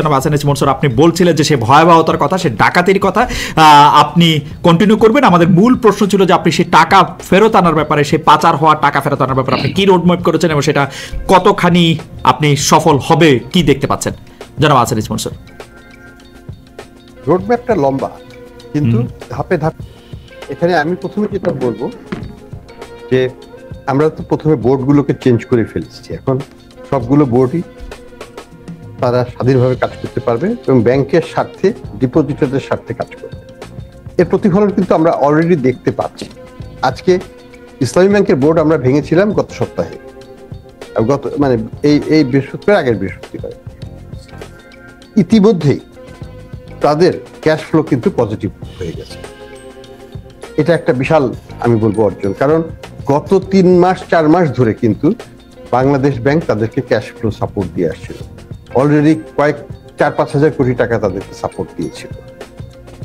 জনাব হাসান এস মনসুর, আপনি বলছিলেন যে সে ভয়াবহতার কথা, সে ডাকাতির কথা, আপনি কন্টিনিউ করবেন। আমাদের মূল প্রশ্ন ছিল যে আপনি সেই টাকা ফেরত আনার ব্যাপারে, সেই পাচার হওয়া টাকা ফেরত আনার ব্যাপারে আপনি কি রোডম্যাপ করেছেন এবং সেটা কতখানি আপনি সফল হবে কি দেখতে পাচ্ছেন জনাব হাসান এস মনসুর? রোডম্যাপটা লম্বা, কিন্তু ধাপে ধাপে। এখানে আমি প্রথমে যেটা বলবো যে আমরা তো প্রথমে বোর্ডগুলোকে চেঞ্জ করে ফেলছি, এখন সবগুলো বোর্ডই তারা স্বাধীনভাবে কাজ করতে পারবে এবং ব্যাংকের স্বার্থে, ডিপোজিটরদের স্বার্থে কাজ করবে। এর প্রতিফলন কিন্তু আমরা অলরেডি দেখতে পাচ্ছি। আজকে ইসলামী ব্যাংকের বোর্ড আমরা ভেঙেছিলাম গত সপ্তাহে, মানে এই বৃহস্পতিবার, আগের বৃহস্পতিবার। ইতিমধ্যেই তাদের ক্যাশ ফ্লো কিন্তু পজিটিভ হয়ে গেছে। এটা একটা বিশাল, আমি বলবো, অর্জন। কারণ গত 3 মাস 4 মাস ধরে কিন্তু বাংলাদেশ ব্যাংক তাদেরকে ক্যাশ ফ্লো সাপোর্ট দিয়ে আসছিল। অলরেডি 4-5 হাজার কোটি টাকা তাদেরকে সাপোর্ট দিয়েছিল।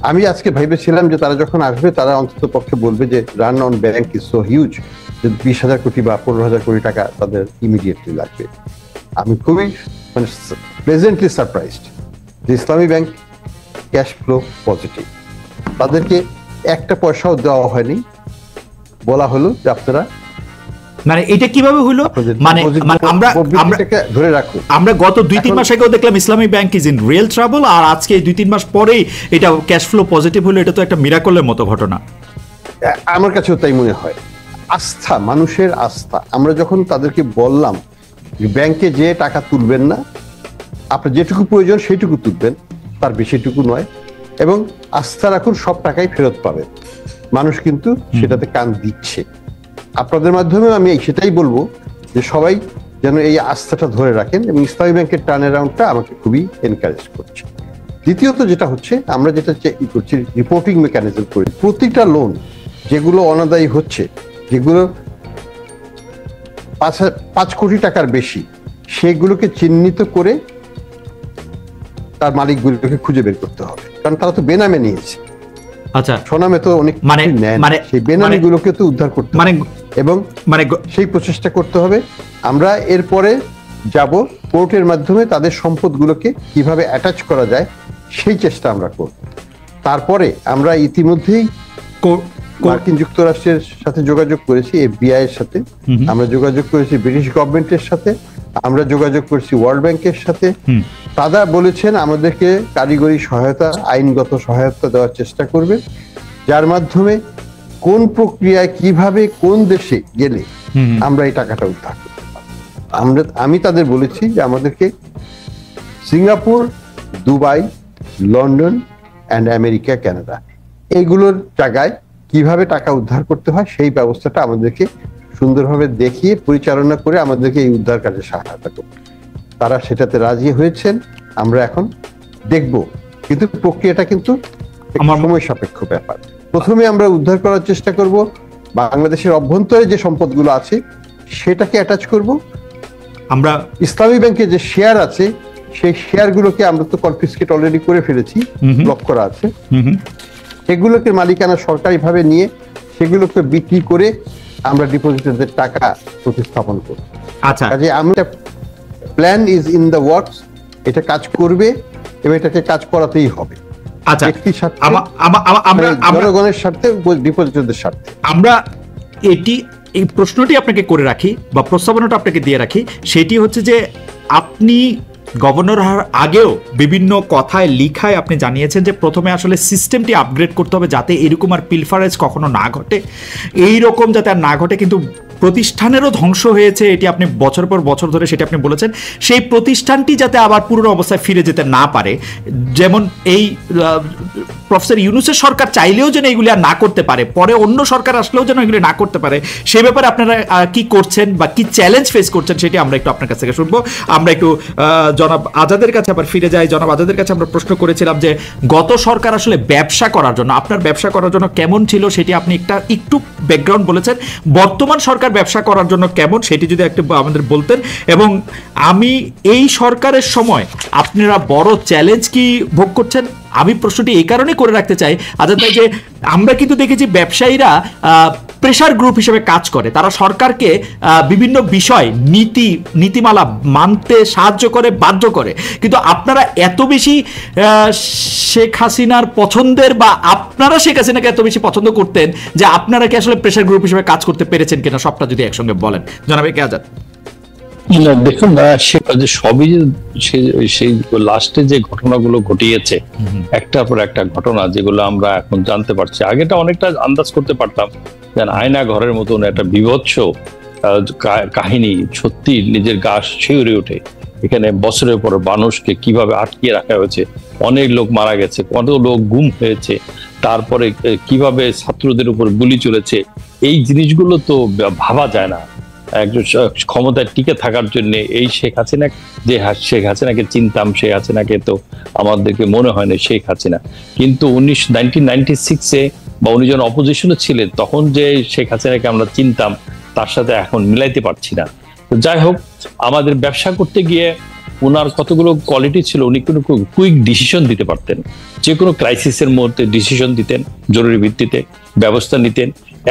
আমি আজকে ভেবেছিলাম যে তারা যখন আসবে তারা অন্তত পক্ষে বলবে যে run on bank is so huge, যে 20,000 কোটি বা 15,000 কোটি টাকা তাদের ইমিডিয়েটলি লাগবে। আমি খুবই মানে প্লেজেন্টলি সারপ্রাইজড যে ইসলামী ব্যাংক ক্যাশ ফ্লো পজিটিভ। তাদেরকে একটা পয়সাও দেওয়া হয়নি, বলা হলো যে আপনারা, মানে এটা কিভাবে হলো, মানে আমরা ধরে রাখুন। আমরা গত 2-3 মাস আগেও দেখলাম Islami bank is in real trouble, আর আজকে 2-3 মাস পরেই এটা ক্যাশ ফ্লো পজিটিভ হলো। এটা তো একটা মিরাকলের মতো ঘটনা। আমার কাছেও তাই মনে হয়। আস্থা, মানুষের আস্থা। আমরা যখন তাদেরকে বললাম ব্যাংকে যে টাকা তুলবেন না, আপনার যেটুকু প্রয়োজন সেইটুকু তুলবেন, তার বেশিটুকু নয়, এবং আস্থা রাখুন, সব টাকাই ফেরত পাবেন, মানুষ কিন্তু সেটাতে কান দিচ্ছে। আপনাদের মাধ্যমে আমি সেটাই বলবো যে সবাই যেন এই আস্থাটা ধরে রাখেন, এবং ইসলামী ব্যাংকের টার্ন অ্যারাউন্ডটা আমাকে খুবই এনকারেজ করছে। দ্বিতীয়ত যেটা হচ্ছে, আমরা যেটা করছি রিপোর্টিং মেকানিজম করে প্রতিটা লোন যেগুলো অনাদায়ী হচ্ছে, যেগুলো 5 কোটি টাকার বেশি, সেগুলোকে চিহ্নিত করে তার মালিকগুলোকে খুঁজে বের করতে হবে, কারণ তারা তো বেনামে নিয়েছে। আচ্ছা, সোনামে তো অনেক মানে সেই বেনামিগুলোকে তো উদ্ধার করতে হবে, এবং সেই প্রচেষ্টা করতে হবে। আমরা এরপরে যাব কোর্টের মাধ্যমে তাদের সম্পদগুলোকে কিভাবে অ্যাটাচ করা যায় সেই চেষ্টা আমরা করব। তারপরে আমরা ইতিমধ্যেই মার্কিন যুক্তরাষ্ট্রের সাথে যোগাযোগ করেছি, FBI এর সাথে আমরা যোগাযোগ করেছি, ব্রিটিশ গভর্নমেন্টের সাথে আমরা যোগাযোগ করেছি, ওয়ার্ল্ড ব্যাংকের সাথে। তারা বলেছেন আমাদেরকে কারিগরি সহায়তা, আইনগত সহায়তা দেওয়ার চেষ্টা করবে, যার মাধ্যমে কোন প্রক্রিয়ায় কিভাবে কোন দেশে গেলে আমরা এই টাকাটা উদ্ধার করতে পারবো। আমি তাদের বলেছি যে আমাদেরকে Singapore, Dubai, London and America, Canada, এগুলোর জায়গায় কিভাবে টাকা উদ্ধার করতে হয় সেই ব্যবস্থাটা আমাদেরকে সুন্দরভাবে দেখিয়ে পরিচালনা করে আমাদেরকে এই উদ্ধার কাজে সহায়তা করবে। তারা সেটাতে রাজি হয়েছেন, আমরা এখন দেখব। কিন্তু প্রক্রিয়াটা কিন্তু সময় সাপেক্ষ ব্যাপার। প্রথমে আমরা উদ্ধার করার চেষ্টা করব, বাংলাদেশের অভ্যন্তরে যে সম্পদগুলো আছে সেটাকে অ্যাটাচ করব। আমরা ইসলামী ব্যাংকে যে শেয়ার আছে সেই শেয়ারগুলোকে আমরা তো কনফিসকেট অলরেডি করে ফেলেছি, ব্লক করা আছে, সেগুলোকে মালিকানা সরকারিভাবে নিয়ে সেগুলোকে বিক্রি করে আমরা ডিপোজিটরদের টাকা প্রতিস্থাপন করব। আচ্ছা, কাজে আমরা plan is in the works, এটা কাজ করবে এবং এটাকে কাজ করাতেই হবে। আচ্ছা, জনগণের স্বার্থে, ডিপোজিটরদের স্বার্থে। আমরা এই প্রশ্নটি আপনাকে করে রাখি বা প্রস্তাবনাটা আপনাকে দিয়ে রাখি, সেটি হচ্ছে যে আপনি গভর্নর হওয়ার আগেও বিভিন্ন কথায় লিখায় আপনি জানিয়েছেন যে প্রথমে আসলে সিস্টেমটি আপগ্রেড করতে হবে যাতে এরকম আর পিলফারেজ কখনো না ঘটে, এই রকম যাতে আর না ঘটে। কিন্তু প্রতিষ্ঠানেরও ধ্বংস হয়েছে, এটি আপনি বছর পর বছর ধরে সেটা আপনি বলেছেন। সেই প্রতিষ্ঠানটি যাতে আবার পুরনো অবস্থায় ফিরে যেতে না পারে, যেমন এই প্রফেসর ইউনূসের সরকার চাইলেও যেন এগুলি আর না করতে পারে, পরে অন্য সরকার আসলেও যেন এগুলি না করতে পারে, সে ব্যাপারে আপনারা কি করছেন বা কি চ্যালেঞ্জ ফেস করছেন সেটি আমরা একটু আপনার কাছ থেকে শুনবো। আমরা একটু জনাব আজাদের কাছে আবার ফিরে যাই। জনাব আজাদের কাছে আমরা প্রশ্ন করেছিলাম যে গত সরকার আসলে ব্যবসা করার জন্য, আপনার ব্যবসা করার জন্য কেমন ছিল সেটি আপনি একটু ব্যাকগ্রাউন্ড বলেছেন। বর্তমান সরকার ব্যবসা করার জন্য কেমন সেটি যদি একটু আমাদের বলতেন। এবং আমি এই সরকারের সময় আপনারা বড় চ্যালেঞ্জ কি ভোগ করছেন, আমি প্রশ্নটি এই কারণে করে রাখতে চাই আজাদ ভাই, যে আমরা কিন্তু দেখেছি ব্যবসায়ীরা প্রেসার গ্রুপ হিসেবে কাজ করে, তারা সরকারকে বিভিন্ন বিষয় নীতিমালা মানতে সাহায্য করে, বাধ্য করে। কিন্তু আপনারা এত বেশি শেখ হাসিনার পছন্দের, বা আপনারা শেখ হাসিনাকে এত বেশি পছন্দ করতেন যে আপনারা কি আসলে প্রেসার গ্রুপ হিসেবে কাজ করতে পেরেছেন কিনা, সবটা যদি একসঙ্গে বলেন জনাব একে আজাদ। দেখুন, সবই সেই লাস্টে যে ঘটনাগুলো ঘটিয়েছে, একটার পর একটা ঘটনা যেগুলো আমরা এখন জানতে পারছি, আগেটা অনেকটা আন্দাজ করতে পারতাম। আয়না ঘরের মতন একটা বিভৎস কাহিনী সত্যি নিজের গা শিউরে ওঠে। এখানে বছরের পর মানুষকে কিভাবে আটকিয়ে রাখা হয়েছে, অনেক লোক মারা গেছে, কত লোক গুম হয়েছে, তারপরে কিভাবে ছাত্রদের উপর গুলি চলেছে, এই জিনিসগুলো তো ভাবা যায় না। একজন ক্ষমতায় টিকে থাকার জন্য এই শেখ হাসিনা, যে শেখ হাসিনাকে চিনতাম, শেখ হাসিনাকে তো আমাদেরকে মনে হয় না শেখ হাসিনা। কিন্তু 1996-এ বা উনি যখন অপোজিশনে ছিলেন তখন যে শেখ হাসিনাকে আমরা চিনতাম তার সাথে এখন মিলাইতে পারছি না। তো যাই হোক, আমাদের ব্যবসা করতে গিয়ে ওনার কতগুলো কোয়ালিটি ছিল, উনি কোনো কুইক ডিসিশন দিতে পারতেন, যে কোনো ক্রাইসিসের মধ্যে ডিসিশন দিতেন, জরুরি ভিত্তিতে ব্যবস্থা নিতেন।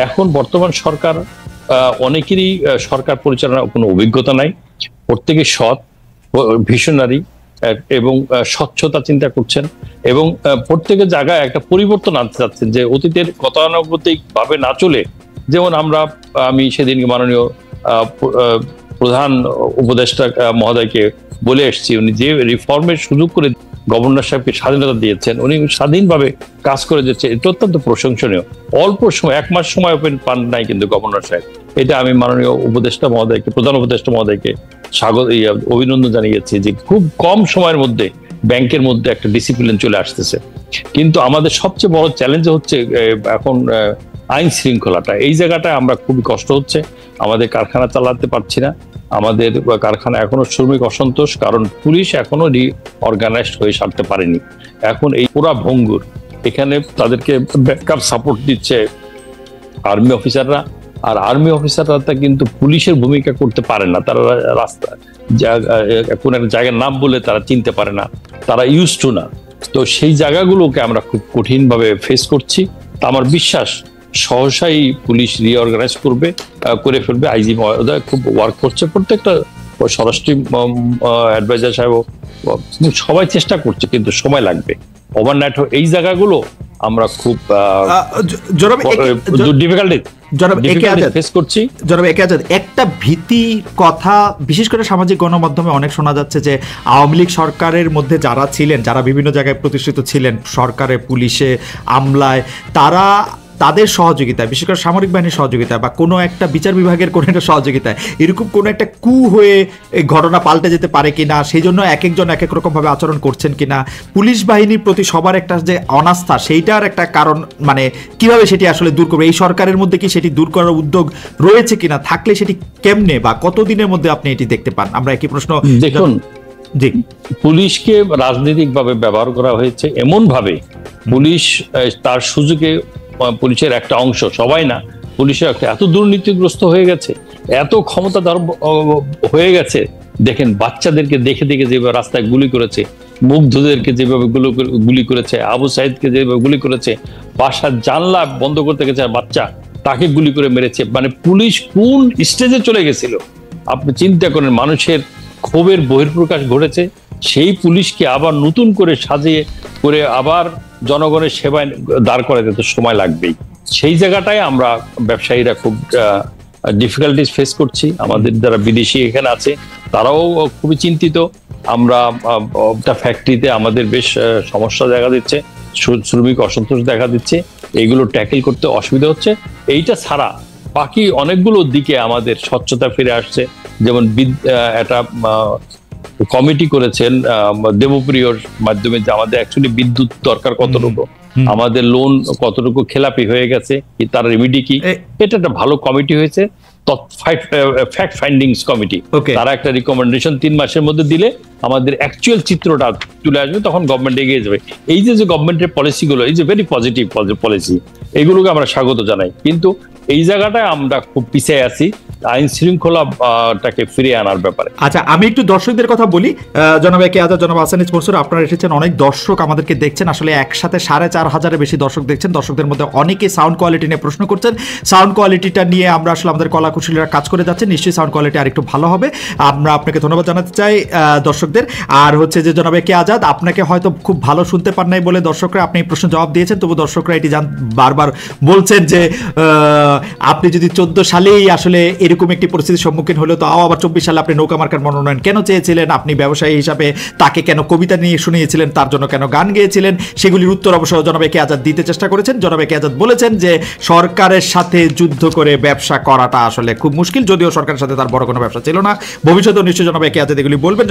এখন বর্তমান সরকার, অনেকেরই সরকার পরিচালনার কোনো অভিজ্ঞতা নাই, প্রত্যেকে সৎ, ভিশনারি এবং স্বচ্ছতা চিন্তা করছেন, এবং প্রত্যেকের জায়গায় একটা পরিবর্তন আনতে চাচ্ছেন, যে অতীতের গতানুগতিক ভাবে না চলে, যেমন আমি সেদিন মাননীয় প্রধান উপদেষ্টা মহোদয়কে বলে এসেছি, উনি যে রিফর্মের সুযোগ করে গভর্নর সাহেবকে স্বাধীনতা দিয়েছেন, উনি স্বাধীনভাবে কাজ করে যাচ্ছে, এটা অত্যন্ত প্রশংসনীয়। অল্প সময়, 1 মাস সময় পান নাই কিন্তু গভর্নর সাহেব। এটা আমি মাননীয় উপদেষ্টা মহোদয়কে, প্রধান উপদেষ্টা মহোদয়কে অভিনন্দন জানিয়েছি, যে খুব কম সময়ের মধ্যে ব্যাংকের মধ্যে একটা ডিসিপ্লিন চলে আসতেছে। কিন্তু আমাদের সবচেয়ে বড় চ্যালেঞ্জ হচ্ছে এখন আইন শৃঙ্খলাটা। এই জায়গাটায় আমরা খুবই কষ্ট হচ্ছে, আমাদের কারখানা চালাতে পারছি না, আমাদের কারখানা এখনো শ্রমিক অসন্তোষ, কারণ পুলিশ এখনো রিঅর্গানাইজড হয়ে সারতে পারেনি। এখন এই পুরা ভঙ্গুর, এখানে তাদেরকে ব্যাকআপ সাপোর্ট দিচ্ছে আর্মি অফিসাররা, আর আর্মি অফিসাররা কিন্তু পুলিশের ভূমিকা করতে পারে না। তারা রাস্তা কোন একটা জায়গার নাম বলে তারা চিনতে পারে না, তারা ইউজ টু না। তো সেই জায়গাগুলোকে আমরা খুব কঠিন ভাবে ফেস করছি। তা আমার বিশ্বাস সহসাই পুলিশ রিঅর্গানাইজ করে ফেলবে। আইজি মহোদয় খুব ওয়ার্ক করছে, প্রত্যেকটা স্বরাষ্ট্র অ্যাডভাইজার সাহেব সবাই চেষ্টা করছে, কিন্তু সময় লাগবে। ওভারনাইট এই জায়গাগুলো আমরা খুব একটা ভীতি কথা বিশেষ করে সামাজিক গণমাধ্যমে অনেক শোনা যাচ্ছে যে আওয়ামী লীগ সরকারের মধ্যে যারা ছিলেন, যারা বিভিন্ন জায়গায় প্রতিষ্ঠিত ছিলেন, সরকারে, পুলিশে, আমলায়, তাদের সহযোগিতায়, বিশেষ করে সামরিক বাহিনীর সহযোগিতায় বা কোনো একটা বিচার বিভাগের কোনো একটা সহযোগিতায় এরকম কোনো একটা কু হয়ে ঘটনা পাল্টে যেতে পারে কিনা, সেই জন্য এক একজন এক এক রকম ভাবে আচরণ করছেন কিনা, পুলিশ বাহিনীর প্রতি সবার একটা যে অনাস্থা, সেইটার একটা কারণ, মানে কিভাবে সেটি আসলে দূর করবে, এই সরকারের মধ্যে কি সেটি দূর করার উদ্যোগ রয়েছে কিনা, থাকলে সেটি কেমনে বা কতদিনের মধ্যে আপনি এটি দেখতে পান? আমরা একই প্রশ্ন। দেখুন, জি, পুলিশকে রাজনৈতিকভাবে ব্যবহার করা হয়েছে এমন ভাবে, পুলিশ তার সুযোগে, পুলিশের একটা অংশ, সবাই না, পুলিশের একটা এত দুর্নীতিগ্রস্ত হয়ে গেছে, এত ক্ষমতাধর হয়ে গেছে। দেখেন, বাচ্চাদেরকে দেখে দেখে যেভাবে রাস্তায় গুলি করেছে, মুগ্ধদেরকে যেভাবে গুলি করেছে, আবু সাইদকে যেভাবে গুলি করেছে, বাসার জানলা বন্ধ করতে গেছে বাচ্চা, তাকে গুলি করে মেরেছে। মানে পুলিশ কোন স্টেজে চলে গেছিল আপনি চিন্তা করেন। মানুষের ক্ষোভের বহিঃপ্রকাশ ঘটেছে, সেই পুলিশকে আবার নতুন করে সাজিয়ে করে আবার জনগণের সেবায় দাঁড় করাতে তো সময় লাগবেই। সেই জায়গাটায় আমরা ব্যবসায়ীরা খুব ডিফিকাল্টিস ফেস করছি। আমাদের যারা বিদেশি এখানে আছে তারাও খুবই চিন্তিত। আমরা ফ্যাক্টরিতে আমাদের বেশ সমস্যা দেখা দিচ্ছে, শ্রমিক অসন্তোষ দেখা দিচ্ছে, এইগুলো ট্যাকেল করতে অসুবিধা হচ্ছে। এইটা ছাড়া বাকি অনেকগুলো দিকে আমাদের স্বচ্ছতা ফিরে আসছে। যেমন একটা কমিটি করেছেন দেবপ্রিয়র মাধ্যমে, যে আমাদের অ্যাকচুয়ালি বিদ্যুৎ দরকার কতটুকু, আমাদের লোন কতটুকু খেলাপি হয়ে গেছে, তার রেমিডি কি, এটা একটা ভালো কমিটি হয়েছে, ফ্যাক্ট ফাইন্ডিংস কমিটি। তারা একটা রিকমেন্ডেশন 3 মাসের মধ্যে দিলে আমাদের অ্যাকচুয়াল চিত্রটা তুলে আসবে, তখন গভর্নমেন্ট এগিয়ে যাবে। এই যে গভর্নমেন্টের পলিসিগুলো, এই যে ভেরি পজিটিভ পলিসি, এগুলোকে আমরা স্বাগত জানাই। কিন্তু এই জায়গাটায় আমরা খুব পিছিয়ে আছি। আইন শৃঙ্খলাটাকে ফিরিয়ে আনার ব্যাপারে। আচ্ছা, আমি একটু দর্শকদের কথা বলি। জনাব একে আজাদ, জনাব আহসানিজ মনসুর, আপনারা এসেছেন, অনেক দর্শক আমাদেরকে দেখছেন, আসলে একসাথে 4,500-এর বেশি দর্শক দেখছেন। দর্শকদের মধ্যে অনেকে সাউন্ড কোয়ালিটি নিয়ে প্রশ্ন করছেন। সাউন্ড কোয়ালিটিটা নিয়ে আমরা আসলে আমাদের কলাকুশলীরা কাজ করে যাচ্ছে, নিশ্চয়ই সাউন্ড কোয়ালিটি আর একটু ভালো হবে। আমরা আপনাকে ধন্যবাদ জানাতে চাই দর্শকদের। আর হচ্ছে যে জনাব একে আজাদ, আপনাকে হয়তো খুব ভালো শুনতে পান নাই বলে দর্শকরা, আপনি প্রশ্ন জবাব দিয়েছেন, তবু দর্শকরা এটি বারবার বলছেন যে আপনি যদি 14 সালেই আসলে এরকম একটি পরিস্থিতির সম্মুখীন হলো, তো আবার 24 সালে আপনি নৌকা মার্কার মনোনয়ন কেন চেয়েছিলেন, আপনি ব্যবসায়ী হিসাবে তাকে কেন কবিতা নিয়ে শুনিয়েছিলেন, তার জন্য কেন গান গেয়েছিলেন, সেগুলির উত্তর অবশ্য জনাব একে আজাদ দিতে চেষ্টা করেছেন। জনাব একে আজাদ বলেছেন যে সরকারের সাথে যুদ্ধ করে ব্যবসা করাটা আসলে খুব মুশকিল, যদিও সরকারের সাথে তার বড় কোনো ব্যবসা ছিল না। ভবিষ্যতেও নিশ্চয়ই জনাব একে আজাদ এগুলি বলবেন।